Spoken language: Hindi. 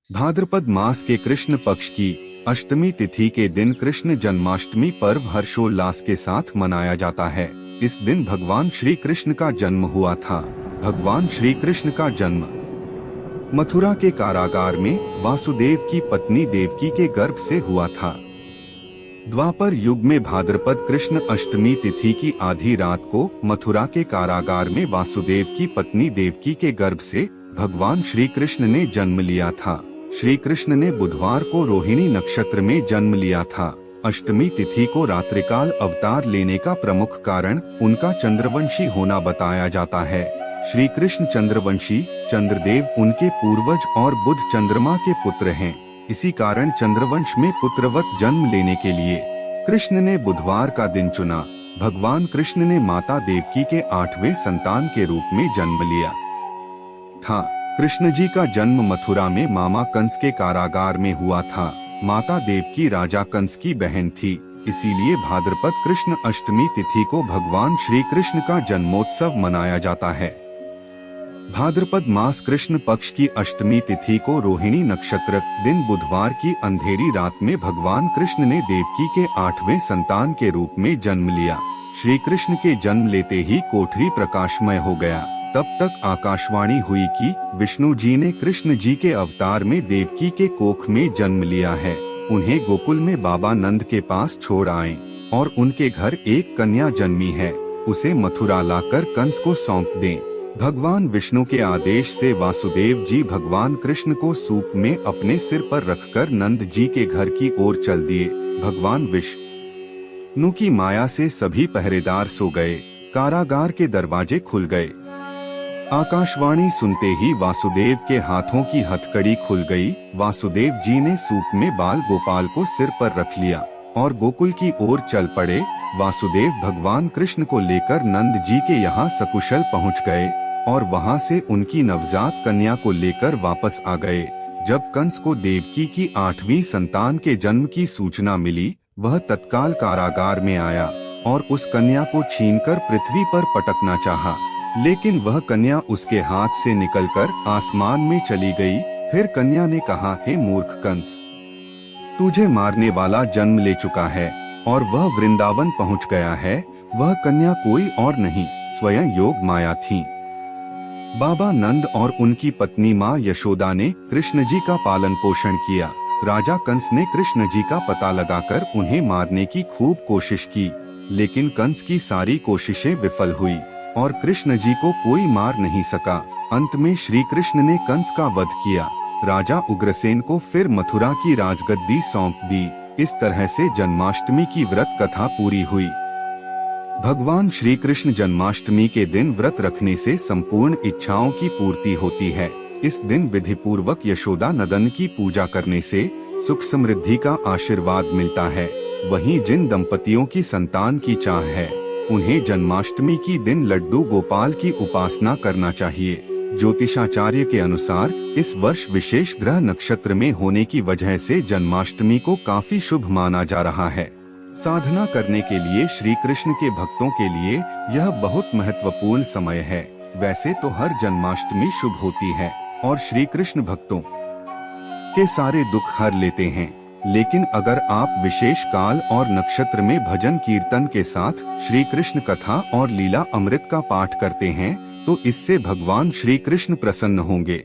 भाद्रपद मास के कृष्ण पक्ष की अष्टमी तिथि के दिन कृष्ण जन्माष्टमी पर्व हर्षोल्लास के साथ मनाया जाता है। इस दिन भगवान श्री कृष्ण का जन्म हुआ था। भगवान श्री कृष्ण का जन्म मथुरा के कारागार में वासुदेव की पत्नी देवकी के गर्भ से हुआ था। द्वापर युग में भाद्रपद कृष्ण अष्टमी तिथि की आधी रात को मथुरा के कारागार में वासुदेव की पत्नी देवकी के गर्भ से भगवान श्री कृष्ण ने जन्म लिया था। श्री कृष्ण ने बुधवार को रोहिणी नक्षत्र में जन्म लिया था। अष्टमी तिथि को रात्रिकाल अवतार लेने का प्रमुख कारण उनका चंद्रवंशी होना बताया जाता है। श्री कृष्ण चंद्रवंशी, चंद्रदेव उनके पूर्वज और बुध चंद्रमा के पुत्र हैं। इसी कारण चंद्रवंश में पुत्रवत जन्म लेने के लिए कृष्ण ने बुधवार का दिन चुना। भगवान कृष्ण ने माता देवकी के 8वें संतान के रूप में जन्म लिया था। कृष्ण जी का जन्म मथुरा में मामा कंस के कारागार में हुआ था। माता देवकी राजा कंस की बहन थी, इसीलिए भाद्रपद कृष्ण अष्टमी तिथि को भगवान श्री कृष्ण का जन्मोत्सव मनाया जाता है। भाद्रपद मास कृष्ण पक्ष की अष्टमी तिथि को रोहिणी नक्षत्र दिन बुधवार की अंधेरी रात में भगवान कृष्ण ने देवकी के 8वें संतान के रूप में जन्म लिया। श्री कृष्ण के जन्म लेते ही कोठरी प्रकाशमय हो गया। तब तक आकाशवाणी हुई कि विष्णु जी ने कृष्ण जी के अवतार में देवकी के कोख में जन्म लिया है। उन्हें गोकुल में बाबा नंद के पास छोड़ आए और उनके घर एक कन्या जन्मी है, उसे मथुरा लाकर कंस को सौंप दें। भगवान विष्णु के आदेश से वासुदेव जी भगवान कृष्ण को सूप में अपने सिर पर रखकर नंद जी के घर की ओर चल दिए। भगवान विष्णु की माया से सभी पहरेदार सो गए। कारागार के दरवाजे खुल गए। आकाशवाणी सुनते ही वासुदेव के हाथों की हथकड़ी खुल गई। वासुदेव जी ने सूप में बाल गोपाल को सिर पर रख लिया और गोकुल की ओर चल पड़े। वासुदेव भगवान कृष्ण को लेकर नंद जी के यहाँ सकुशल पहुँच गए और वहाँ से उनकी नवजात कन्या को लेकर वापस आ गए। जब कंस को देवकी की 8वीं संतान के जन्म की सूचना मिली, वह तत्काल कारागार में आया और उस कन्या को छीनकर पृथ्वी पर पटकना चाहा, लेकिन वह कन्या उसके हाथ से निकलकर आसमान में चली गई। फिर कन्या ने कहा, हे मूर्ख कंस, तुझे मारने वाला जन्म ले चुका है और वह वृंदावन पहुंच गया है। वह कन्या कोई और नहीं, स्वयं योग माया थी। बाबा नंद और उनकी पत्नी माँ यशोदा ने कृष्ण जी का पालन पोषण किया। राजा कंस ने कृष्ण जी का पता लगाकर उन्हें मारने की खूब कोशिश की, लेकिन कंस की सारी कोशिशें विफल हुई और कृष्ण जी को कोई मार नहीं सका। अंत में श्री कृष्ण ने कंस का वध किया। राजा उग्रसेन को फिर मथुरा की राजगद्दी सौंप दी। इस तरह से जन्माष्टमी की व्रत कथा पूरी हुई। भगवान श्री कृष्ण जन्माष्टमी के दिन व्रत रखने से संपूर्ण इच्छाओं की पूर्ति होती है। इस दिन विधि पूर्वक यशोदा नंदन की पूजा करने से सुख समृद्धि का आशीर्वाद मिलता है। वहीं जिन दंपतियों की संतान की चाह है, उन्हें जन्माष्टमी की दिन लड्डू गोपाल की उपासना करना चाहिए। ज्योतिषाचार्य के अनुसार इस वर्ष विशेष ग्रह नक्षत्र में होने की वजह से जन्माष्टमी को काफी शुभ माना जा रहा है। साधना करने के लिए श्री कृष्ण के भक्तों के लिए यह बहुत महत्वपूर्ण समय है। वैसे तो हर जन्माष्टमी शुभ होती है और श्री कृष्ण भक्तों के सारे दुख हर लेते हैं, लेकिन अगर आप विशेष काल और नक्षत्र में भजन कीर्तन के साथ श्री कृष्ण कथा और लीला अमृत का पाठ करते हैं, तो इससे भगवान श्री कृष्ण प्रसन्न होंगे।